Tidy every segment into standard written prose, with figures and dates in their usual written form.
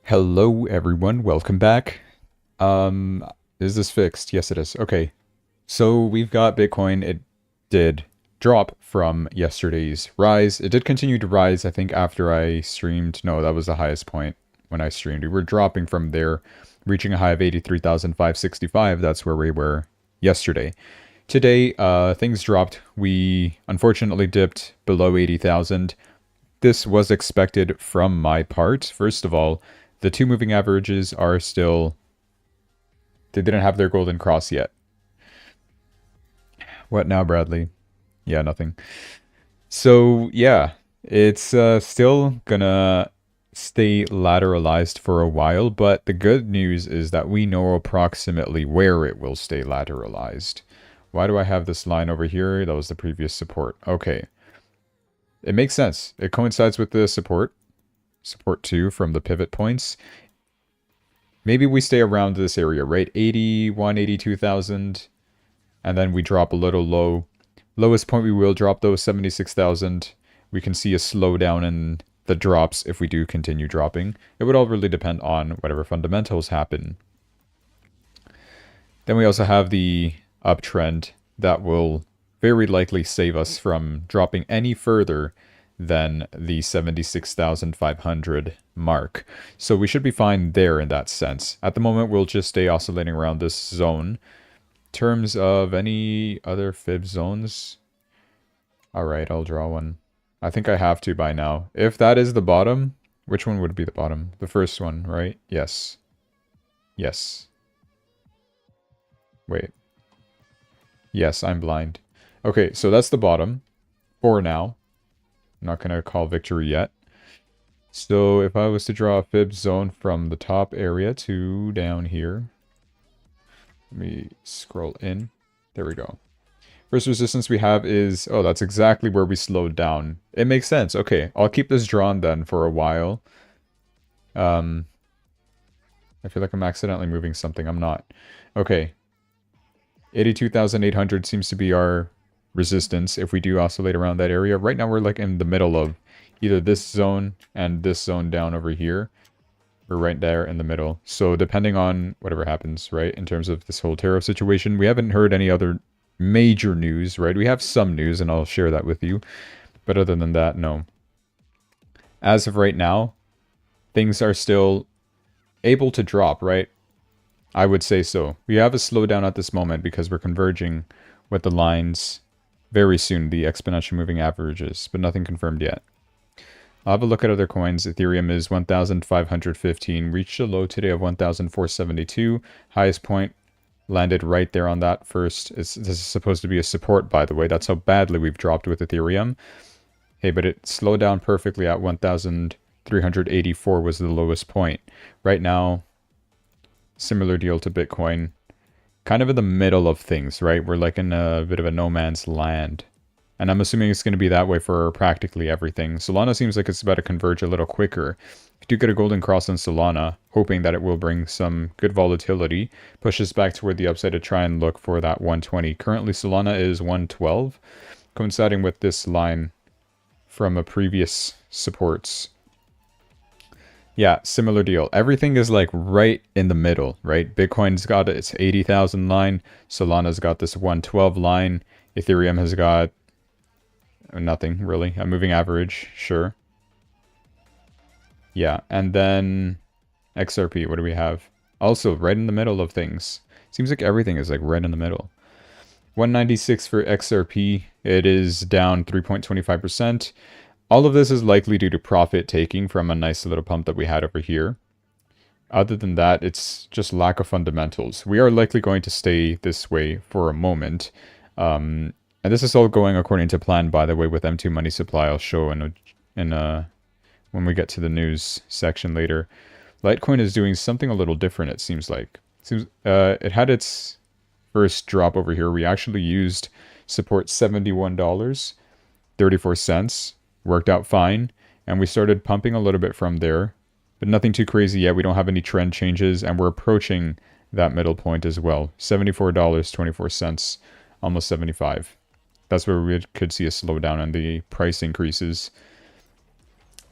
Hello everyone, welcome back. Um, is this fixed? Yes, it is. Okay. So we've got Bitcoin. It did drop from yesterday's rise. It did continue to rise, I think, after I streamed. No, that was the highest point when I streamed. We were dropping from there, reaching a high of 83,565. That's where we were yesterday. Today, things dropped. We unfortunately dipped below 80,000. This was expected from my part. First of all, the two moving averages are still, they didn't have their golden cross yet. What now, Bradley? Yeah, nothing. So, yeah, it's still gonna stay lateralized for a while, but the good news is that we know approximately where it will stay lateralized. Why do I have this line over here? That was the previous support. Okay. It makes sense. It coincides with the support 2 from the pivot points. Maybe we stay around this area, right? 81, 82,000. And then we drop a little low. Lowest point we will drop, though, 76,000. We can see a slowdown in the drops if we do continue dropping. It would all really depend on whatever fundamentals happen. Then we also have the uptrend that will very likely save us from dropping any further than the 76,500 mark. So we should be fine there in that sense. At the moment, we'll just stay oscillating around this zone. In terms of any other fib zones, alright, I'll draw one. I think I have to by now. If that is the bottom, which one would be the bottom? The first one, right? Yes. Yes. Wait. Yes, I'm blind. Okay, so that's the bottom for now. I'm not going to call victory yet. So if I was to draw a fib zone from the top area to down here. Let me scroll in. There we go. First resistance we have is... Oh, that's exactly where we slowed down. It makes sense. Okay, I'll keep this drawn then for a while. I feel like I'm accidentally moving something. I'm not. Okay. 82,800 seems to be our resistance if we do oscillate around that area. Right now we're like in the middle of either this zone and this zone down over here. We're right there in the middle. So depending on whatever happens, right, in terms of this whole tariff situation, we haven't heard any other major news, right? We have some news and I'll share that with you. But other than that, no. As of right now, things are still able to drop, right? I would say so. We have a slowdown at this moment because we're converging with the lines very soon, the exponential moving averages, but nothing confirmed yet. I'll have a look at other coins. Ethereum is 1,515, reached a low today of 1,472. Highest point landed right there on that first. This is supposed to be a support, by the way. That's how badly we've dropped with Ethereum. Hey, but it slowed down perfectly at 1,384 was the lowest point. Right now, similar deal to Bitcoin. Kind of in the middle of things, right? We're like in a bit of a no man's land. And I'm assuming it's going to be that way for practically everything. Solana seems like it's about to converge a little quicker. If you do get a golden cross on Solana, hoping that it will bring some good volatility, push us back toward the upside to try and look for that 120. Currently, Solana is 112, coinciding with this line from a previous supports. Yeah, similar deal. Everything is like right in the middle, right? Bitcoin's got its 80,000 line. Solana's got this 112 line. Ethereum has got nothing, really. A moving average, sure. Yeah, and then XRP, what do we have? Also, right in the middle of things. Seems like everything is like right in the middle. 196 for XRP. It is down 3.25%. All of this is likely due to profit taking from a nice little pump that we had over here. Other than that, it's just lack of fundamentals. We are likely going to stay this way for a moment. And this is all going according to plan, by the way, with M2 money supply. I'll show when we get to the news section later. Litecoin is doing something a little different, it seems like. It had its first drop over here. We actually used support $71.34. Worked out fine. And we started pumping a little bit from there. But nothing too crazy yet. We don't have any trend changes. And we're approaching that middle point as well. $74.24. Almost 75. That's where we could see a slowdown in the price increases.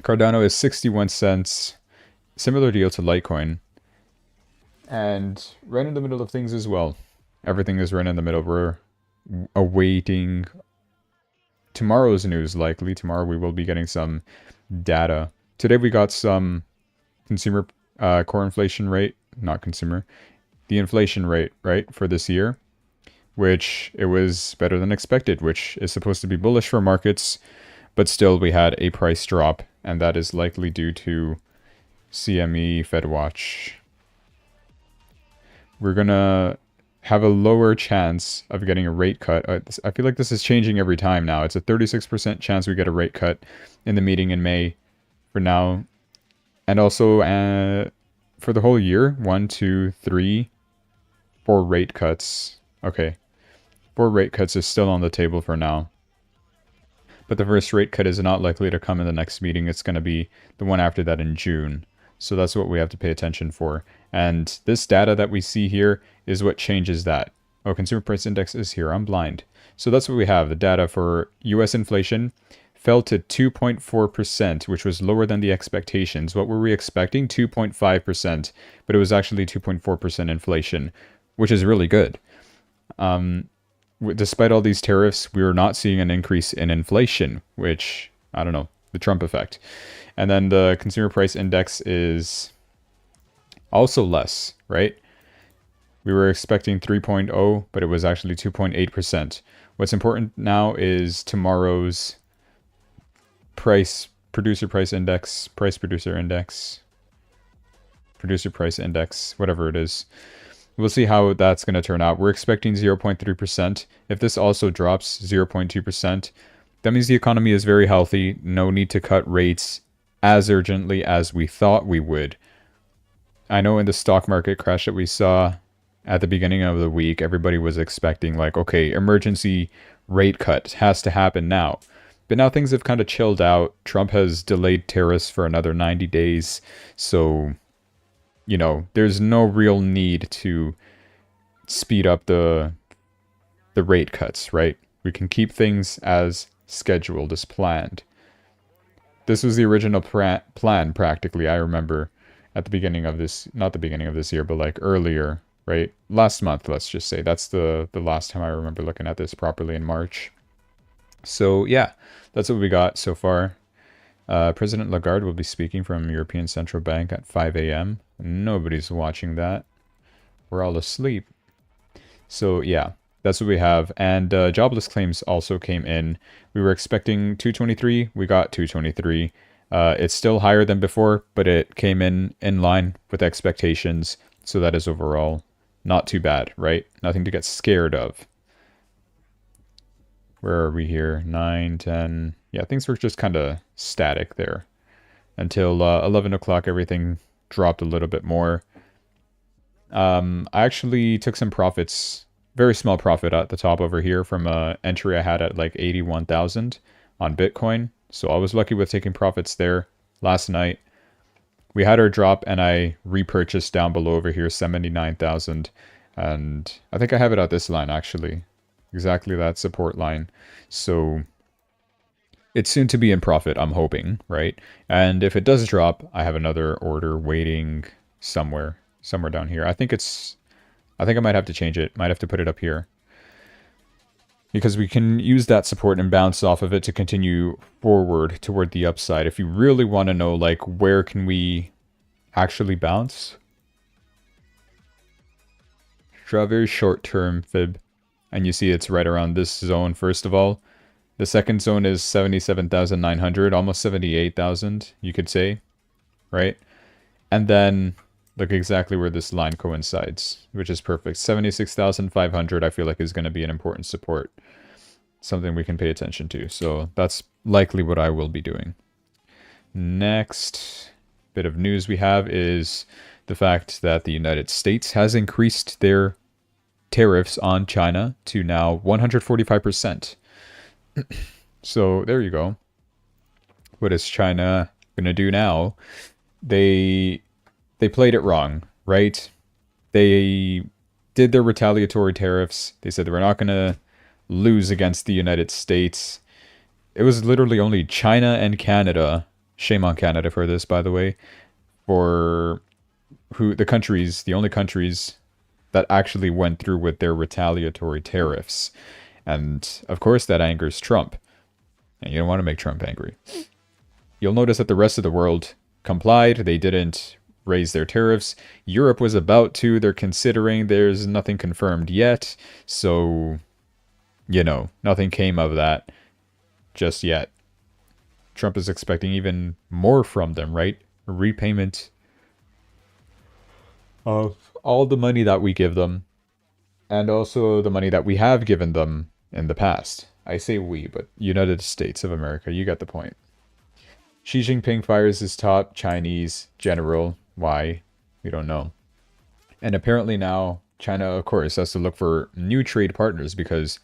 Cardano is 61 cents. Similar deal to Litecoin. And right in the middle of things as well. Everything is right in the middle. We're awaiting tomorrow's news, likely. Tomorrow we will be getting some data. Today we got some consumer core inflation rate, not consumer, the inflation rate, right, for this year, which it was better than expected, which is supposed to be bullish for markets, but still we had a price drop, and that is likely due to CME FedWatch. We're gonna have a lower chance of getting a rate cut. I feel like this is changing every time now. It's a 36% chance we get a rate cut in the meeting in May for now. And also for the whole year, 1, 2, 3, 4 rate cuts. Okay, 4 rate cuts is still on the table for now. But the first rate cut is not likely to come in the next meeting. It's going to be the one after that in June. So that's what we have to pay attention for. And this data that we see here is what changes that. Oh, consumer price index is here. I'm blind. So that's what we have. The data for US inflation fell to 2.4%, which was lower than the expectations. What were we expecting? 2.5%, but it was actually 2.4% inflation, which is really good. Despite all these tariffs, we were not seeing an increase in inflation, which, I don't know, the Trump effect. And then the consumer price index is also less, right? We were expecting 3.0, but it was actually 2.8%. What's important now is tomorrow's producer price index, producer price index, whatever it is. We'll see how that's going to turn out. We're expecting 0.3%. If this also drops 0.2%, that means the economy is very healthy. No need to cut rates as urgently as we thought we would. I know in the stock market crash that we saw at the beginning of the week, everybody was expecting like, okay, emergency rate cut has to happen now. But now things have kind of chilled out. Trump has delayed tariffs for another 90 days. So, you know, there's no real need to speed up the rate cuts, right? We can keep things as scheduled, as planned. This was the original plan, practically, I remember, at the beginning of this, not the beginning of this year, but like earlier, right? Last month, let's just say. That's the last time I remember looking at this properly in March. So, yeah, that's what we got so far. President Lagarde will be speaking from European Central Bank at 5 a.m. Nobody's watching that. We're all asleep. So, yeah. That's what we have. And jobless claims also came in. We were expecting 223. We got 223. It's still higher than before, but it came in line with expectations. So that is overall not too bad, right? Nothing to get scared of. Where are we here? 9, 10. Yeah, things were just kind of static there. Until 11 o'clock, everything dropped a little bit more. I actually took some profits. Very small profit at the top over here from an entry I had at like 81,000 on Bitcoin. So I was lucky with taking profits there last night. We had our drop and I repurchased down below over here 79,000. And I think I have it at this line actually. Exactly that support line. So it's soon to be in profit, I'm hoping, right? And if it does drop, I have another order waiting somewhere down here. I think I might have to change it. Might have to put it up here. Because we can use that support and bounce off of it to continue forward toward the upside. If you really want to know, like, where can we actually bounce? Draw a very short-term fib. And you see it's right around this zone, first of all. The second zone is 77,900, almost 78,000, you could say. Right? And then look exactly where this line coincides, which is perfect. 76,500 I feel like is going to be an important support. Something we can pay attention to. So that's likely what I will be doing. Next bit of news we have is the fact that the United States has increased their tariffs on China to now 145%. So there you go. What is China going to do now? They played it wrong, right? They did their retaliatory tariffs. They said they were not going to lose against the United States. It was literally only China and Canada, shame on Canada for this, by the way, for the only countries that actually went through with their retaliatory tariffs. And of course, that angers Trump. And you don't want to make Trump angry. You'll notice that the rest of the world complied. They didn't raise their tariffs. Europe was about to. They're considering. There's nothing confirmed yet. So, nothing came of that just yet. Trump is expecting even more from them, right? Repayment of all the money that we give them, and also the money that we have given them in the past. I say we, but United States of America, you got the point. Xi Jinping fires his top Chinese general. Why? We don't know. And apparently now, China, of course, has to look for new trade partners because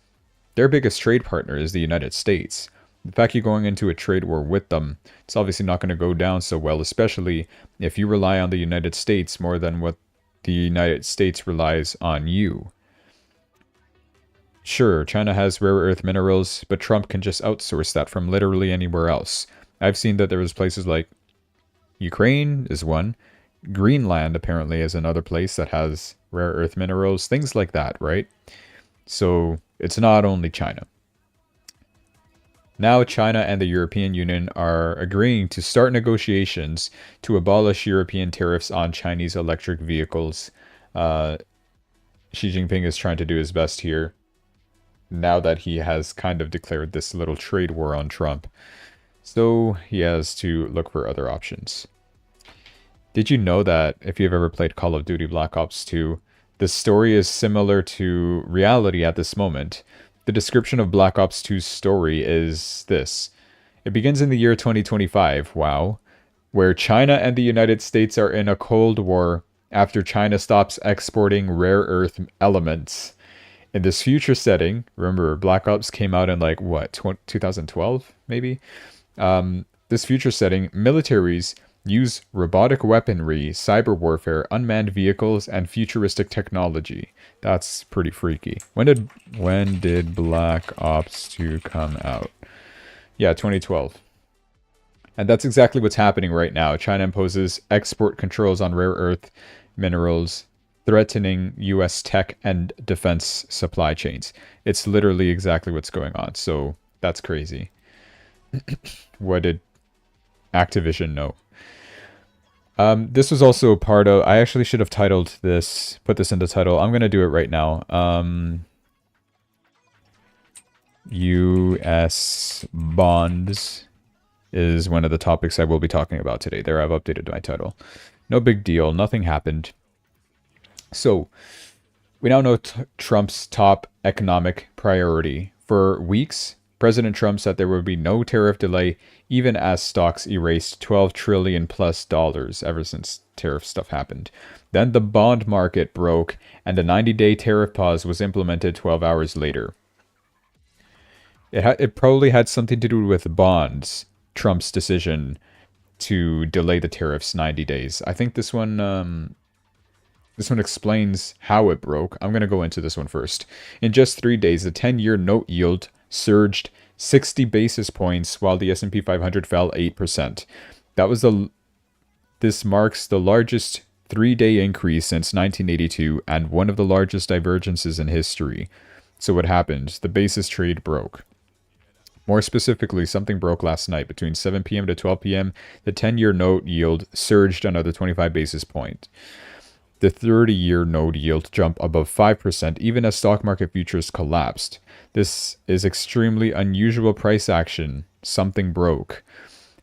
their biggest trade partner is the United States. The fact you're going into a trade war with them, it's obviously not going to go down so well, especially if you rely on the United States more than what the United States relies on you. Sure, China has rare earth minerals, but Trump can just outsource that from literally anywhere else. I've seen that there was places like Ukraine is one. Greenland apparently is another place that has rare earth minerals, things like that, right? So it's not only China. Now China and the European Union are agreeing to start negotiations to abolish European tariffs on Chinese electric vehicles. Xi Jinping is trying to do his best here, now that he has kind of declared this little trade war on Trump. So he has to look for other options. Did you know that if you've ever played Call of Duty Black Ops 2, the story is similar to reality at this moment? The description of Black Ops 2's story is this. It begins in the year 2025, wow, where China and the United States are in a Cold War after China stops exporting rare earth elements. In this future setting, remember Black Ops came out in 2012 maybe? This future setting, militaries use robotic weaponry, cyber warfare, unmanned vehicles, and futuristic technology. That's pretty freaky. When did Black Ops 2 come out? Yeah, 2012. And that's exactly what's happening right now. China imposes export controls on rare earth minerals, threatening U.S. tech and defense supply chains. It's literally exactly what's going on. So that's crazy. What did Activision know? This was also part of... I actually should have titled this, put this in the title. I'm going to do it right now. U.S. bonds is one of the topics I will be talking about today. There, I've updated my title. No big deal. Nothing happened. So, we now know Trump's top economic priority. For weeks, President Trump said there would be no tariff delay, even as stocks erased $12 trillion plus ever since tariff stuff happened. Then the bond market broke, and a 90-day tariff pause was implemented 12 hours later. It probably had something to do with bonds, Trump's decision to delay the tariffs 90 days. I think this one explains how it broke. I'm going to go into this one first. In just 3 days, the 10-year note yield surged 60 basis points while the S&P 500 fell 8%. This marks the largest 3-day increase since 1982 and one of the largest divergences in history. So what happened? The basis trade broke. More specifically, something broke last night. Between 7 p.m. to 12 p.m., the 10-year note yield surged another 25 basis points. The 30-year note yield jumped above 5%, even as stock market futures collapsed. This is extremely unusual price action. Something broke.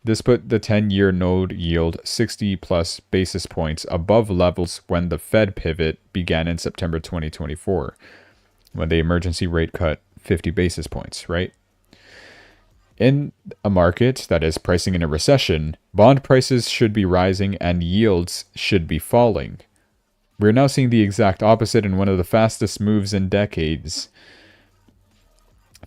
This put the 10-year note yield 60-plus basis points above levels when the Fed pivot began in September 2024, when the emergency rate cut 50 basis points, right? In a market that is pricing in a recession, bond prices should be rising and yields should be falling. We're now seeing the exact opposite in one of the fastest moves in decades.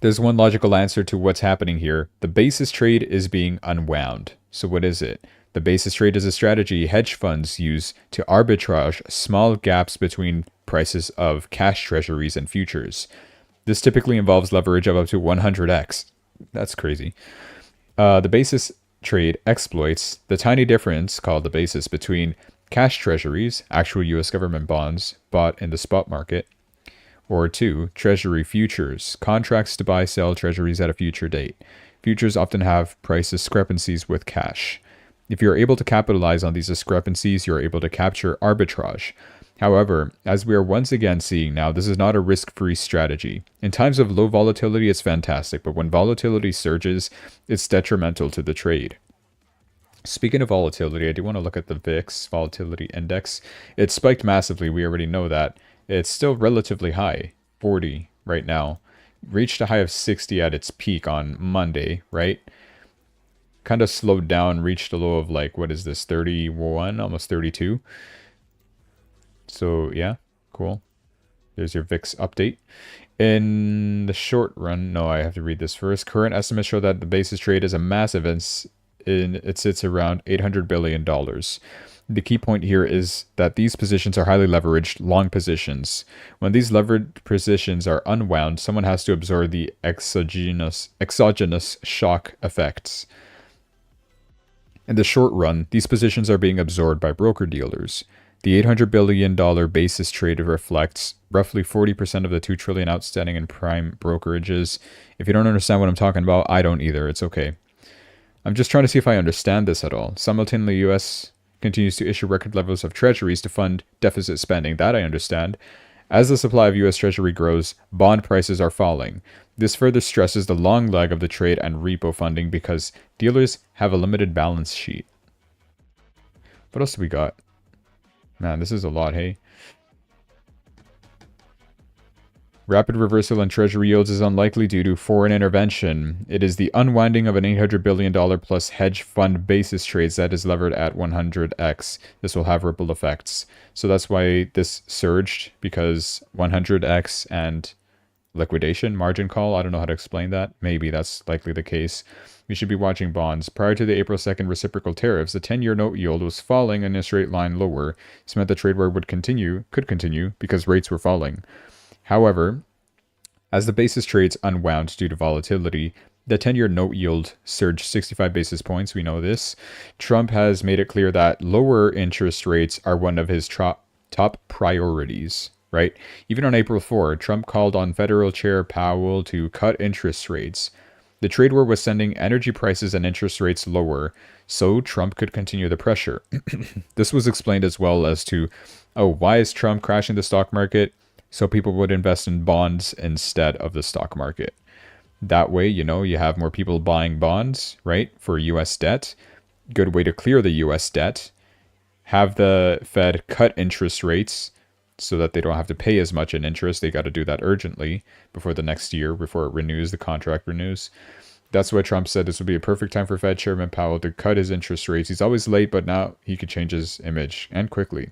There's one logical answer to what's happening here. The basis trade is being unwound. So what is it? The basis trade is a strategy hedge funds use to arbitrage small gaps between prices of cash treasuries and futures. This typically involves leverage of up to 100x. That's crazy. The basis trade exploits the tiny difference called the basis between cash treasuries, actual US government bonds bought in the spot market, or 2, treasury futures, contracts to buy sell treasuries at a future date. Futures often have price discrepancies with cash. If you are able to capitalize on these discrepancies, you are able to capture arbitrage. However, as we are once again seeing now, this is not a risk-free strategy. In times of low volatility, it's fantastic, but when volatility surges, it's detrimental to the trade. Speaking of volatility, I do want to look at the VIX volatility index. It spiked massively, we already know that. It's still relatively high, 40 right now. Reached a high of 60 at its peak on Monday, right? Kind of slowed down, reached a low of like, what is this, 31, almost 32. So yeah, cool. There's your VIX update. In the short run, no, I have to read this first. Current estimates show that the basis trade is a massive, and it sits around $800 billion. The key point here is that these positions are highly leveraged, long positions. When these levered positions are unwound, someone has to absorb the exogenous shock effects. In the short run, these positions are being absorbed by broker-dealers. The $800 billion basis trade reflects roughly 40% of the $2 trillion outstanding in prime brokerages. If you don't understand what I'm talking about, I don't either. It's okay. I'm just trying to see if I understand this at all. Simultaneously, the U.S. continues to issue record levels of treasuries to fund deficit spending. That I understand. As the supply of U.S. Treasury grows, bond prices are falling. This further stresses the long leg of the trade and repo funding because dealers have a limited balance sheet. What else do we got? Man, this is a lot, hey? Rapid reversal in treasury yields is unlikely due to foreign intervention. It is the unwinding of an $800 billion plus hedge fund basis trades that is levered at 100x. This will have ripple effects. So that's why this surged, because 100x and liquidation, margin call, I don't know how to explain that. Maybe that's likely the case. We should be watching bonds. Prior to the April 2nd reciprocal tariffs, the 10-year note yield was falling in a straight line lower. This meant the trade war could continue because rates were falling. However, as the basis trades unwound due to volatility, the 10-year note yield surged 65 basis points. We know this. Trump has made it clear that lower interest rates are one of his top priorities, right? Even on April 4, Trump called on Federal Chair Powell to cut interest rates. The trade war was sending energy prices and interest rates lower, so Trump could continue the pressure. This was explained as well as to, why is Trump crashing the stock market? So people would invest in bonds instead of the stock market. That way, you have more people buying bonds, right, for U.S. debt. Good way to clear the U.S. debt. Have the Fed cut interest rates so that they don't have to pay as much in interest. They got to do that urgently before the next year, before it renews, the contract renews. That's why Trump said this would be a perfect time for Fed Chairman Powell to cut his interest rates. He's always late, but now he could change his image, and quickly.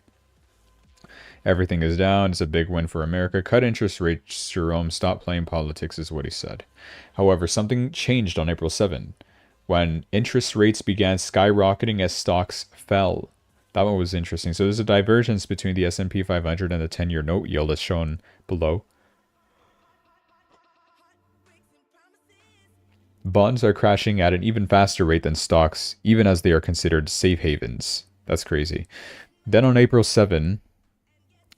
Everything is down. It's a big win for America. Cut interest rates, Jerome. Stop playing politics is what he said. However, something changed on April 7 when interest rates began skyrocketing as stocks fell. That one was interesting. So there's a divergence between the S&P 500 and the 10-year note yield as shown below. Bonds are crashing at an even faster rate than stocks, even as they are considered safe havens. That's crazy. Then on April 7,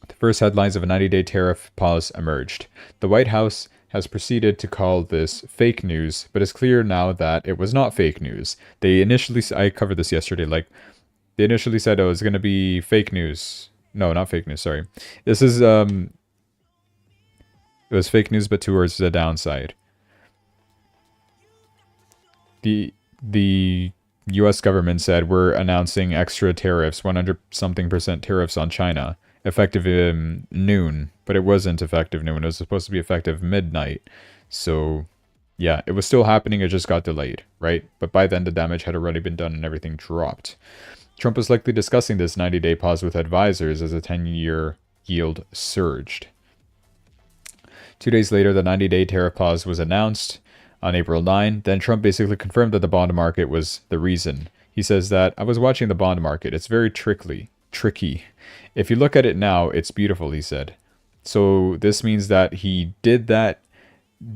the first headlines of a 90-day tariff pause emerged. The White House has proceeded to call this fake news, but it's clear now that it was not fake news. They initially, I covered this yesterday, they initially said, it's going to be fake news. No, not fake news, sorry. This is, it was fake news, but towards the downside. The U.S. government said, we're announcing extra tariffs, 100-something% tariffs on China, effective noon, but it wasn't effective noon. It was supposed to be effective midnight. So, yeah, it was still happening. It just got delayed, right? But by then, the damage had already been done and everything dropped. Trump was likely discussing this 90-day pause with advisors as the 10-year yield surged. 2 days later, the 90-day tariff pause was announced on April 9. Then Trump basically confirmed that the bond market was the reason. He says that, I was watching the bond market. It's very tricky. If you look at it now, it's beautiful, he said. So this means that he did that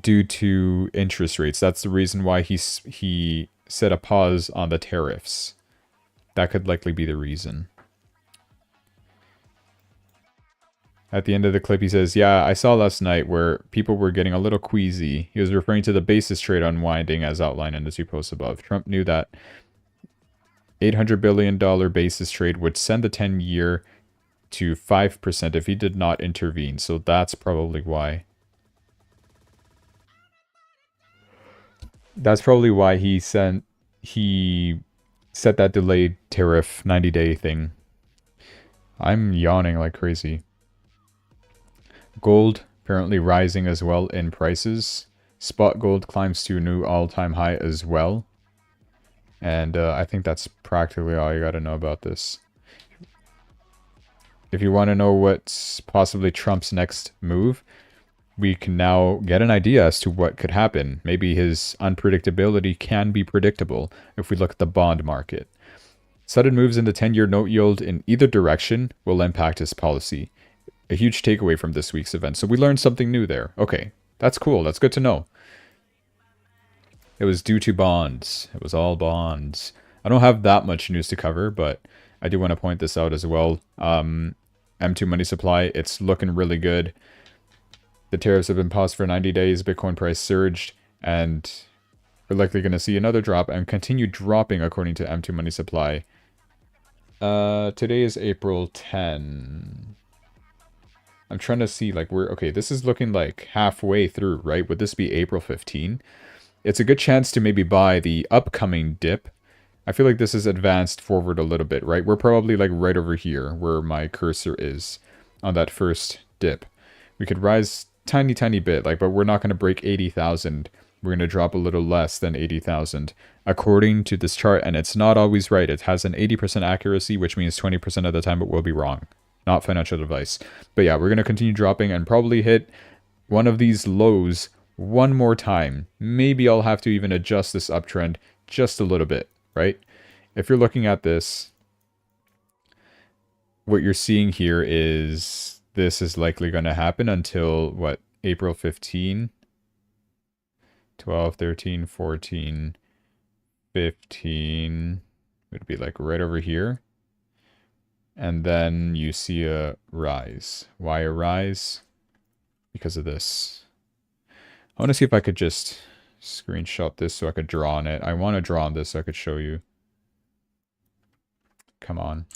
due to interest rates. That's the reason why he set a pause on the tariffs. That could likely be the reason. At the end of the clip, he says, yeah, I saw last night where people were getting a little queasy. He was referring to the basis trade unwinding as outlined in the two posts above. Trump knew that $800 billion basis trade would send the 10-year to 5% if he did not intervene. So that's probably why. That's probably why he set that delayed tariff 90-day thing. I'm yawning like crazy. Gold apparently rising as well in prices. Spot gold climbs to a new all-time high as well. And I think that's practically all you got to know about this. If you want to know what's possibly Trump's next move, we can now get an idea as to what could happen. Maybe his unpredictability can be predictable if we look at the bond market. Sudden moves in the 10-year note yield in either direction will impact his policy. A huge takeaway from this week's event. So we learned something new there. Okay, that's cool. That's good to know. It was due to bonds. It was all bonds. I don't have that much news to cover, but I do want to point this out as well. M2 money supply, it's looking really good. The tariffs have been paused for 90 days. Bitcoin price surged, and we're likely going to see another drop and continue dropping according to M2 money supply. Today is April 10. I'm trying to see, like, okay, this is looking like halfway through, right? Would this be April 15? It's a good chance to maybe buy the upcoming dip. I feel like this is advanced forward a little bit, right? We're probably like right over here where my cursor is on that first dip. We could rise tiny bit, like, but we're not going to break 80,000. We're going to drop a little less than 80,000 according to this chart, and it's not always right. It has an 80% accuracy, which means 20% of the time it will be wrong. Not financial advice. But yeah, we're going to continue dropping and probably hit one of these lows one more time. Maybe I'll have to even adjust this uptrend just a little bit, right? If you're looking at this, what you're seeing here is this is likely going to happen until, what, April 15? 12, 13, 14, 15. It would be like right over here. And then you see a rise. Why a rise? Because of this. I want to see if I could just screenshot this so I could draw on it. I want to draw on this so I could show you. Come on.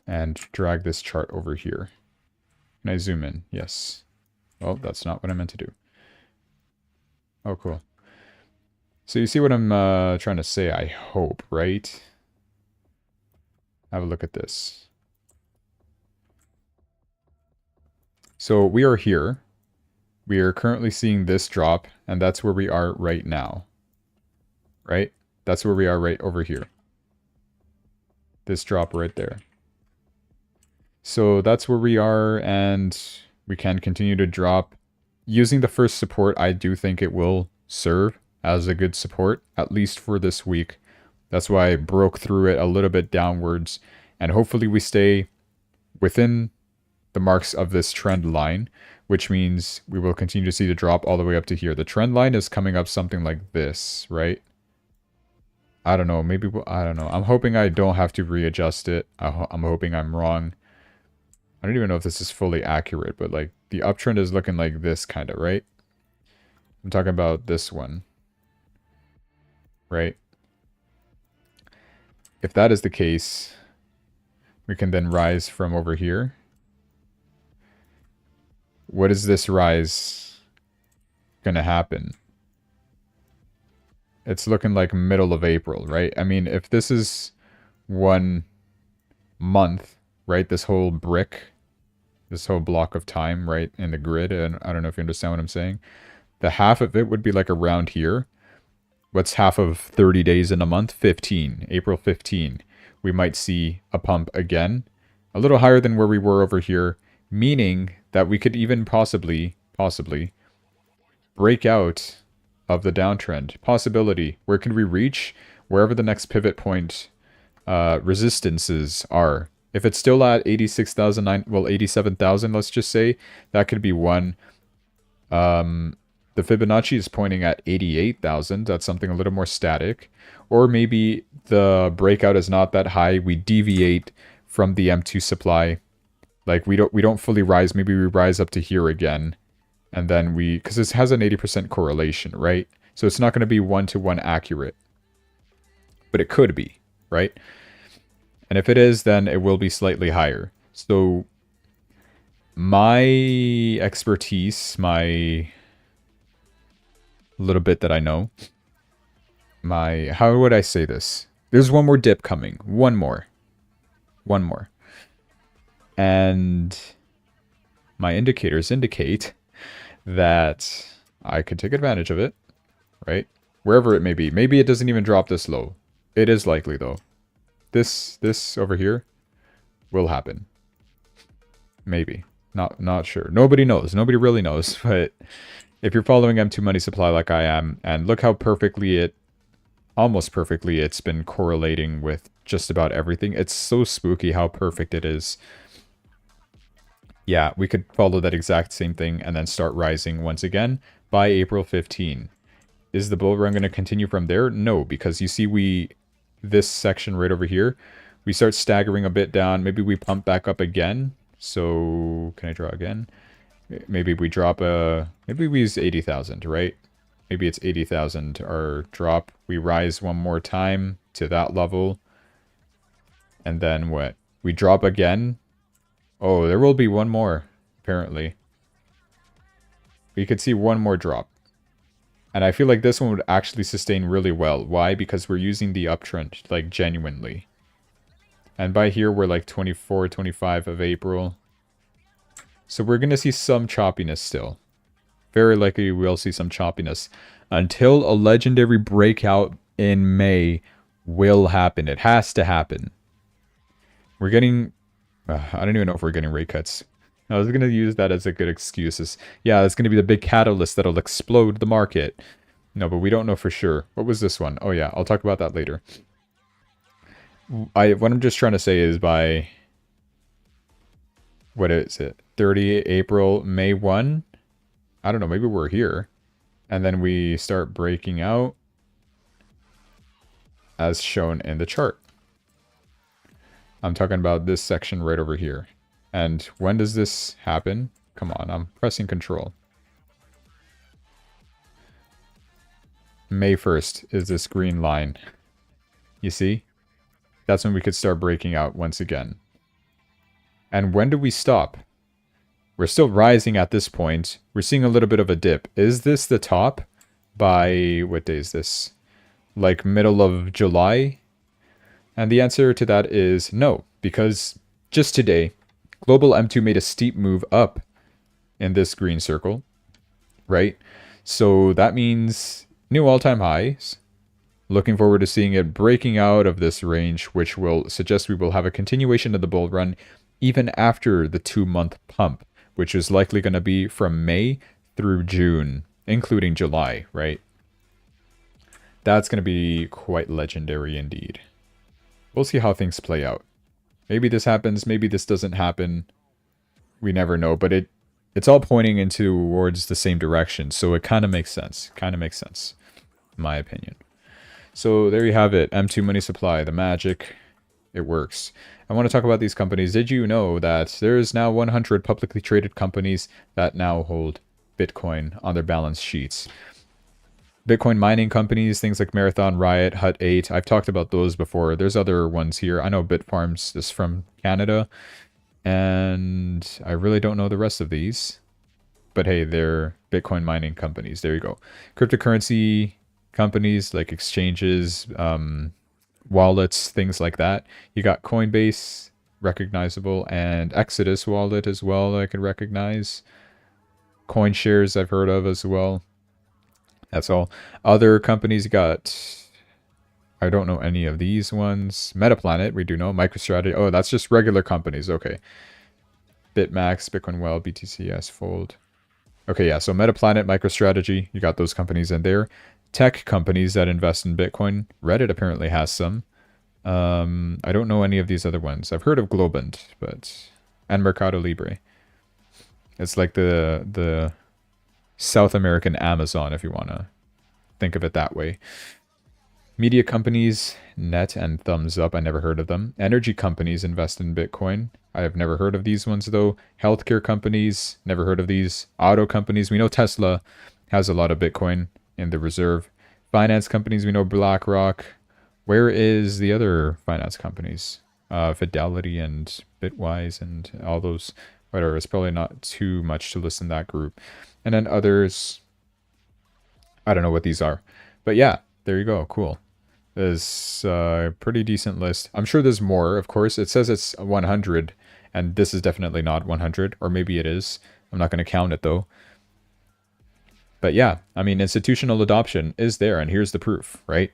And drag this chart over here. Can I zoom in? Yes. Well, that's not what I meant to do. Oh, cool. So you see what I'm trying to say, I hope, right? Have a look at this. So we are here. We are currently seeing this drop, and that's where we are right now. Right? That's where we are right over here. This drop right there. So that's where we are, and we can continue to drop. Using the first support, I do think it will serve as a good support, at least for this week. That's why I broke through it a little bit downwards, and hopefully we stay within the marks of this trend line, which means we will continue to see the drop all the way up to here. The trend line is coming up something like this, right? I don't know, maybe, I don't know. I'm hoping I don't have to readjust it. I'm hoping I'm wrong. I don't even know if this is fully accurate, but like the uptrend is looking like this kind of, right? I'm talking about this one, right? If that is the case, we can then rise from over here. What is this rise going to happen? It's looking like middle of April, right? I mean, if this is 1 month, right? This whole brick, this whole block of time, right, in the grid, and I don't know if you understand what I'm saying. The half of it would be like around here. What's half of 30 days in a month? 15. April 15. We might see a pump again, a little higher than where we were over here, meaning that we could even possibly break out of the downtrend. Possibility. Where can we reach? Wherever the next pivot point resistances are. If it's still at 86,000, well, 87,000, let's just say, that could be one The Fibonacci is pointing at 88,000. That's something a little more static. Or maybe the breakout is not that high. We deviate from the M2 supply. Like we don't fully rise. Maybe we rise up to here again. And then because this has an 80% correlation, right? So it's not going to be one-to-one accurate. But it could be, right? And if it is, then it will be slightly higher. So my expertise, my little bit that I know, how would I say this? There's one more dip coming. One more. And my indicators indicate that I could take advantage of it, right? Wherever it may be. Maybe it doesn't even drop this low. It is likely, though. This over here will happen. Maybe. Not sure. Nobody knows. Nobody really knows. But if you're following M2 money supply like I am, and look how perfectly almost perfectly, it's been correlating with just about everything. It's so spooky how perfect it is. Yeah, we could follow that exact same thing and then start rising once again by April 15. Is the bull run going to continue from there? No, because you see this section right over here, we start staggering a bit down. Maybe we pump back up again. So can I draw again? Maybe we drop maybe we use 80,000, right? Maybe it's 80,000 our drop. We rise one more time to that level. And then what? We drop again. Oh, there will be one more, apparently. We could see one more drop. And I feel like this one would actually sustain really well. Why? Because we're using the uptrend, like, genuinely. And by here, we're like 24, 25 of April. So we're going to see some choppiness still. Very likely we'll see some choppiness. Until a legendary breakout in May will happen. It has to happen. We're getting... I don't even know if we're getting rate cuts. I was going to use that as a good excuse. Yeah, that's going to be the big catalyst that'll explode the market. No, but we don't know for sure. What was this one? Oh yeah, I'll talk about that later. What I'm just trying to say is by... What is it? 30 April, May 1? I don't know, maybe we're here. And then we start breaking out as shown in the chart. I'm talking about this section right over here. And when does this happen? Come on, I'm pressing control. May 1st is this green line. You see? That's when we could start breaking out once again. And when do we stop? We're still rising at this point. We're seeing a little bit of a dip. Is this the top by, what day is this? Like middle of July? And the answer to that is no, because just today, Global M2 made a steep move up in this green circle, right? So that means new all-time highs. Looking forward to seeing it breaking out of this range, which will suggest we will have a continuation of the bull run even after the 2-month pump, which is likely going to be from May through June, including July, right? That's going to be quite legendary indeed. We'll see how things play out. Maybe this happens, maybe this doesn't happen. We never know, but it's all pointing towards the same direction, so it kind of makes sense. In my opinion. So there you have it. M2 money supply, the magic. It works. I want to talk about these companies. Did you know that there's now 100 publicly traded companies that now hold Bitcoin on their balance sheets? Bitcoin mining companies, things like Marathon, Riot, Hut 8. I've talked about those before. There's other ones here. I know Bitfarms is from Canada. And I really don't know the rest of these. But hey, they're Bitcoin mining companies. There you go. Cryptocurrency companies like exchanges, wallets, things like that. You got Coinbase, recognizable, and Exodus wallet as well I can recognize. CoinShares I've heard of as well. That's all. Other companies got... I don't know any of these ones. Metaplanet, we do know. MicroStrategy. Oh, that's just regular companies. Okay. BitMax, Bitcoin Well, BTCS, Fold. Okay, yeah. So Metaplanet, MicroStrategy. You got those companies in there. Tech companies that invest in Bitcoin. Reddit apparently has some. I don't know any of these other ones. I've heard of Globant, but... And Mercado Libre. It's like the South American Amazon, if you want to think of it that way. Media companies, Net and Thumbs Up, I never heard of them. Energy companies invest in Bitcoin. I have never heard of these ones though. Healthcare companies, never heard of these. Auto companies, we know Tesla has a lot of Bitcoin in the reserve. Finance companies, we know BlackRock. Where is the other finance companies? Fidelity and Bitwise and all those. Whatever, it's probably not too much to list in that group. And then others, I don't know what these are. But yeah, there you go. Cool. There's a pretty decent list. I'm sure there's more, of course. It says it's 100, and this is definitely not 100, or maybe it is. I'm not going to count it, though. But yeah, I mean, institutional adoption is there, and here's the proof, right?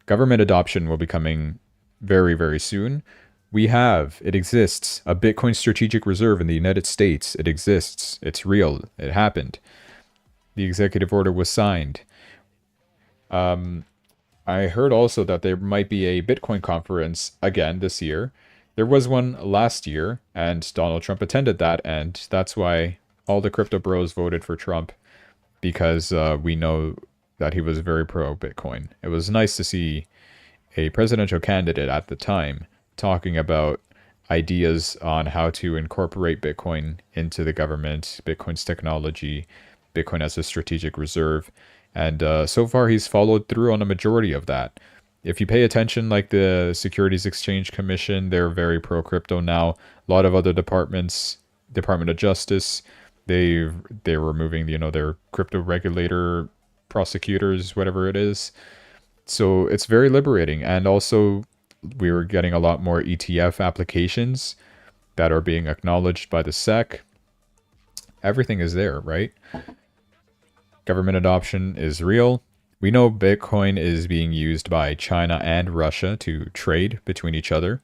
Government adoption will be coming very, very soon. It exists, a Bitcoin strategic reserve in the United States. It exists. It's real. It happened. The executive order was signed. I heard also that there might be a Bitcoin conference again this year. There was one last year, and Donald Trump attended that, and that's why all the crypto bros voted for Trump, because we know that he was very pro-Bitcoin. It was nice to see a presidential candidate at the time talking about ideas on how to incorporate Bitcoin into the government, Bitcoin's technology, Bitcoin as a strategic reserve. And so far, he's followed through on a majority of that. If you pay attention, like the Securities Exchange Commission, they're very pro-crypto now. A lot of other departments, Department of Justice, they're removing, their crypto regulator, prosecutors, whatever it is. So it's very liberating. And also, we were getting a lot more ETF applications that are being acknowledged by the SEC. Everything is there, right? Government adoption is real. We know Bitcoin is being used by China and Russia to trade between each other.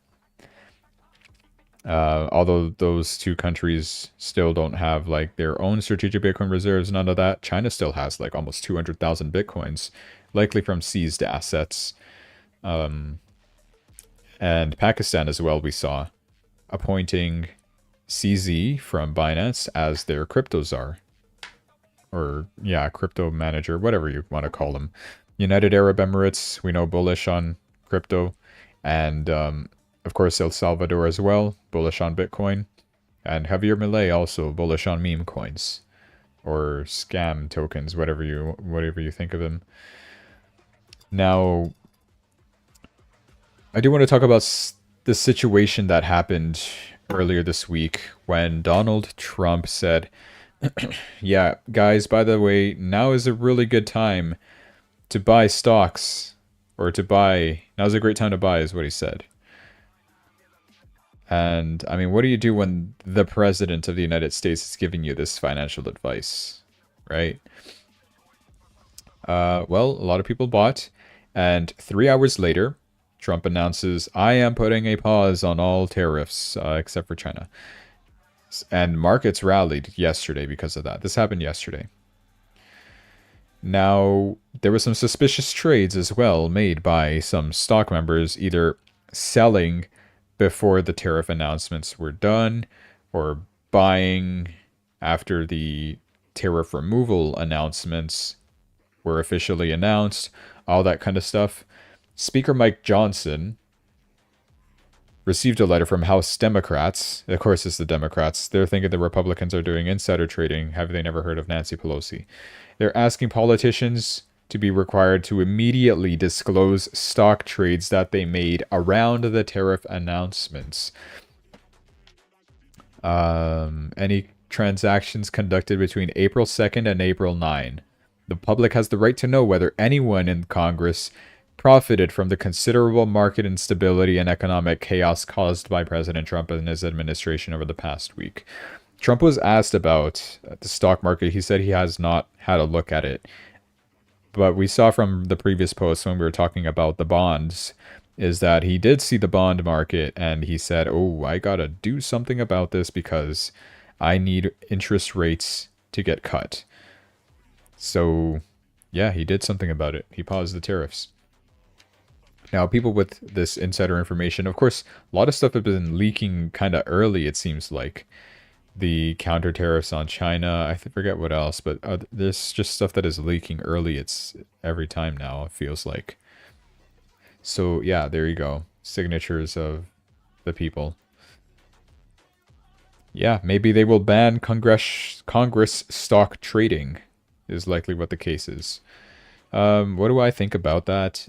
Although those two countries still don't have like their own strategic Bitcoin reserves, none of that. China still has like almost 200,000 Bitcoins, likely from seized assets. And Pakistan as well, we saw, appointing CZ from Binance as their crypto czar. Or, yeah, crypto manager, whatever you want to call them. United Arab Emirates, we know, bullish on crypto. And, of course, El Salvador as well, bullish on Bitcoin. And Javier Milei also bullish on meme coins. Or scam tokens, whatever you think of them. Now, I do want to talk about the situation that happened earlier this week when Donald Trump said, yeah, guys, by the way, now is a really good time to buy stocks, or now's a great time to buy, is what he said. And, I mean, what do you do when the president of the United States is giving you this financial advice, right? Well, a lot of people bought, and 3 hours later, Trump announces, I am putting a pause on all tariffs, except for China. And markets rallied yesterday because of that. This happened yesterday. Now, there were some suspicious trades as well made by some stock members, either selling before the tariff announcements were done, or buying after the tariff removal announcements were officially announced, all that kind of stuff. Speaker Mike Johnson received a letter from House Democrats. Of course, it's the Democrats. They're thinking the Republicans are doing insider trading. Have they never heard of Nancy Pelosi? They're asking politicians to be required to immediately disclose stock trades that they made around the tariff announcements. Any transactions conducted between April 2nd and April 9. The public has the right to know whether anyone in Congress profited from the considerable market instability and economic chaos caused by President Trump and his administration over the past week. Trump was asked about the stock market. He said he has not had a look at it. But we saw from the previous post when we were talking about the bonds is that he did see the bond market and he said, oh, I gotta do something about this because I need interest rates to get cut. So, yeah, he did something about it. He paused the tariffs. Now, people with this insider information, of course, a lot of stuff has been leaking kind of early, it seems like. the counter tariffs on China. I forget what else, but there's just stuff that is leaking early. It's every time now, it feels like. So yeah, there you go. Signatures of the people. Yeah, maybe they will ban Congress stock trading is likely what the case is. What do I think about that?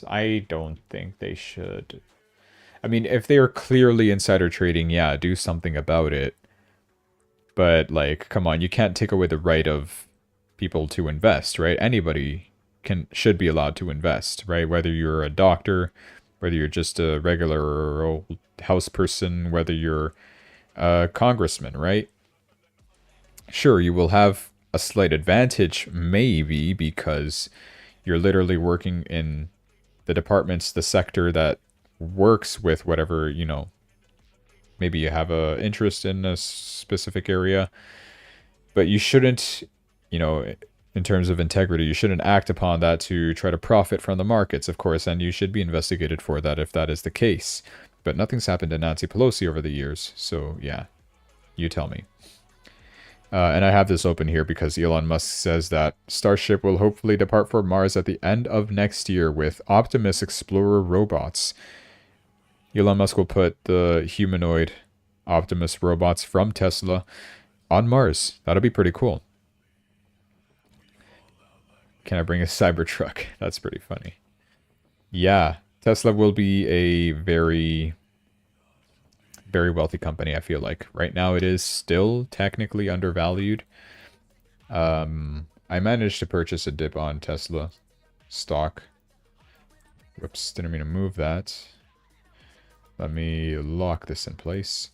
I don't think they should. I mean, if they are clearly insider trading, yeah, do something about it. But like, come on, you can't take away the right of people to invest, right? Anybody should be allowed to invest, right? Whether you're a doctor, whether you're just a regular old house person, whether you're a congressman, right? Sure, you will have a slight advantage, maybe, because you're literally working in the departments, the sector that works with whatever, you know, maybe you have a interest in a specific area, but you shouldn't, you know, in terms of integrity, you shouldn't act upon that to try to profit from the markets, of course, and you should be investigated for that if that is the case. But nothing's happened to Nancy Pelosi over the years, so yeah, you tell me. And I have this open here because Elon Musk says that Starship will hopefully depart for Mars at the end of next year with Optimus Explorer robots. Elon Musk will put the humanoid Optimus robots from Tesla on Mars. That'll be pretty cool. Can I bring a Cybertruck? That's pretty funny. Yeah, Tesla will be a very, very wealthy company, I feel like. Right now it is still technically undervalued. I managed to purchase a dip on Tesla stock. Whoops, didn't mean to move that. Let me lock this in place.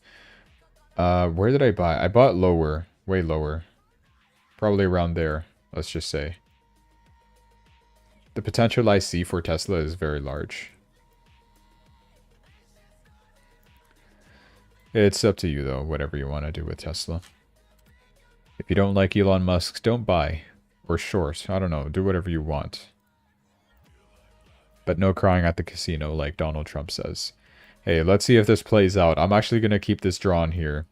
Where did I buy? I bought lower, way lower. Probably around there, let's just say. The potential I see for Tesla is very large. It's up to you, though, whatever you want to do with Tesla. If you don't like Elon Musk, don't buy. Or short. I don't know. Do whatever you want. But no crying at the casino, like Donald Trump says. Hey, let's see if this plays out. I'm actually going to keep this drawn here.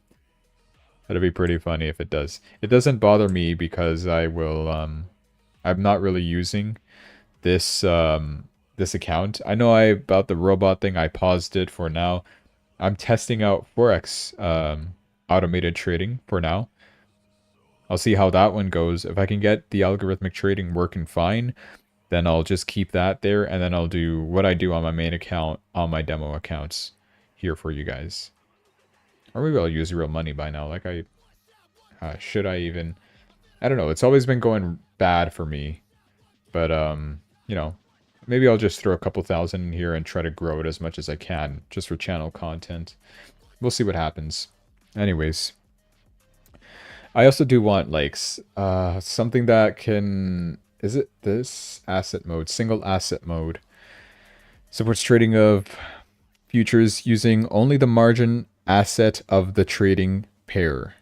That'd be pretty funny if it does. It doesn't bother me because I will, I'm not really using this this account. I know about the robot thing. I paused it for now. I'm testing out Forex automated trading for now. I'll see how that one goes. If I can get the algorithmic trading working fine, then I'll just keep that there, and then I'll do what I do on my main account on my demo accounts here for you guys. Or maybe I'll use real money by now. Like should I even? I don't know. It's always been going bad for me, but you know, maybe I'll just throw a couple thousand in here and try to grow it as much as I can, just for channel content. We'll see what happens. Anyways, I also do want like something that can. Is it this asset mode? Single asset mode. Supports trading of futures using only the margin asset of the trading pair.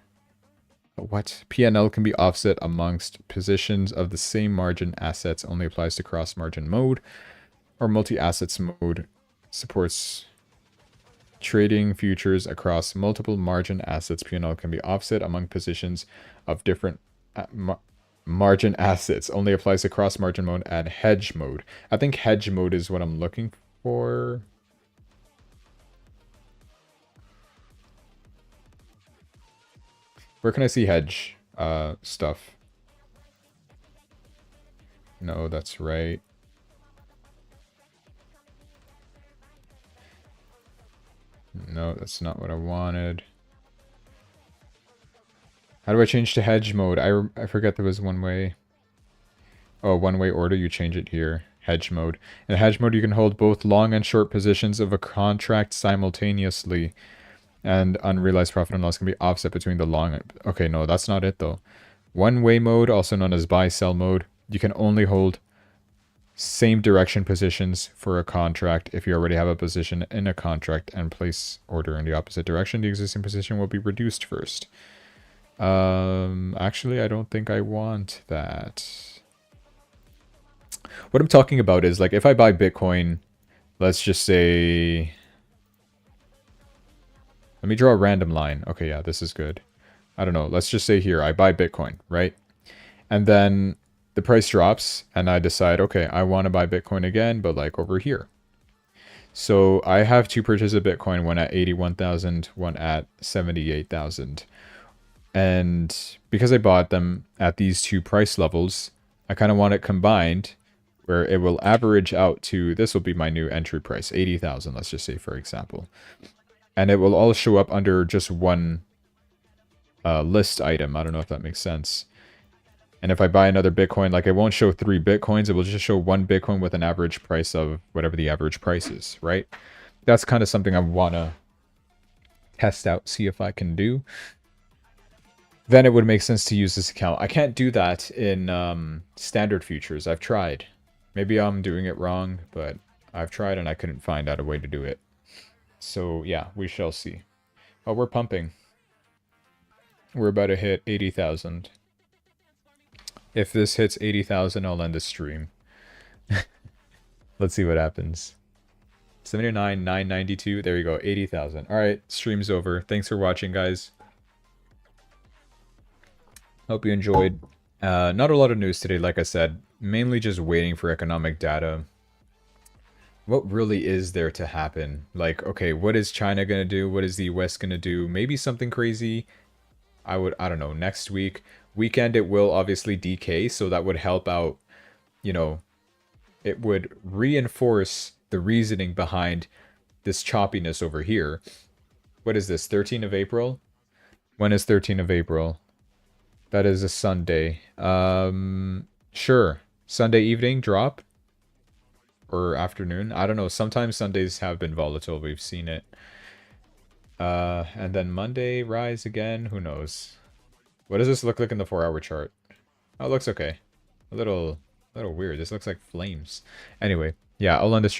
What? PNL can be offset amongst positions of the same margin assets. Only applies to cross-margin mode. Or multi-assets mode. Supports trading futures across multiple margin assets. PNL can be offset among positions of different margin assets. Only applies to cross-margin mode and hedge mode. I think hedge mode is what I'm looking for. Where can I see hedge stuff? No, that's right. No, that's not what I wanted. How do I change to hedge mode? I forget there was one way. Oh, one-way order, you change it here. Hedge mode. In hedge mode, you can hold both long and short positions of a contract simultaneously. And unrealized profit and loss can be offset between the long and... Okay, no, that's not it, though. One-way mode, also known as buy-sell mode. You can only hold same direction positions for a contract. If you already have a position in a contract and place order in the opposite direction, the existing position will be reduced first. Actually, I don't think I want that. What I'm talking about is, like, if I buy Bitcoin, let's just say... Let me draw a random line. Okay, yeah, this is good. I don't know, let's just say here, I buy Bitcoin, right? And then the price drops and I decide, okay, I want to buy Bitcoin again, but like over here. So I have two purchases of Bitcoin, one at 81,000, one at 78,000. And because I bought them at these two price levels, I kind of want it combined where it will average out to, this will be my new entry price, 80,000, let's just say, for example. And it will all show up under just one list item. I don't know if that makes sense. And if I buy another Bitcoin, like it won't show 3 Bitcoins, it will just show 1 Bitcoin with an average price of whatever the average price is, right? That's kind of something I want to test out, see if I can do. Then it would make sense to use this account. I can't do that in standard futures. I've tried. Maybe I'm doing it wrong, but I've tried and I couldn't find out a way to do it. So yeah, we shall see. Oh, we're pumping. We're about to hit 80,000. If this hits 80,000, I'll end the stream. Let's see what happens. 79,992. There you go. 80,000. All right. Stream's over. Thanks for watching, guys. Hope you enjoyed. Not a lot of news today, like I said. Mainly just waiting for economic data. What really is there to happen? Like, okay, what is China going to do? What is the US going to do? Maybe something crazy. I don't know, next week. Weekend, it will obviously decay, so that would help out, you know, it would reinforce the reasoning behind this choppiness over here. What is this, 13th of April? When is 13th of April? That is a Sunday. Sure. Sunday evening drop? Or afternoon? I don't know. Sometimes Sundays have been volatile. We've seen it. And then Monday rise again. Who knows? What does this look like in the 4-hour chart? Oh, it looks okay. A little weird. This looks like flames. Anyway, yeah, I'll end the stream.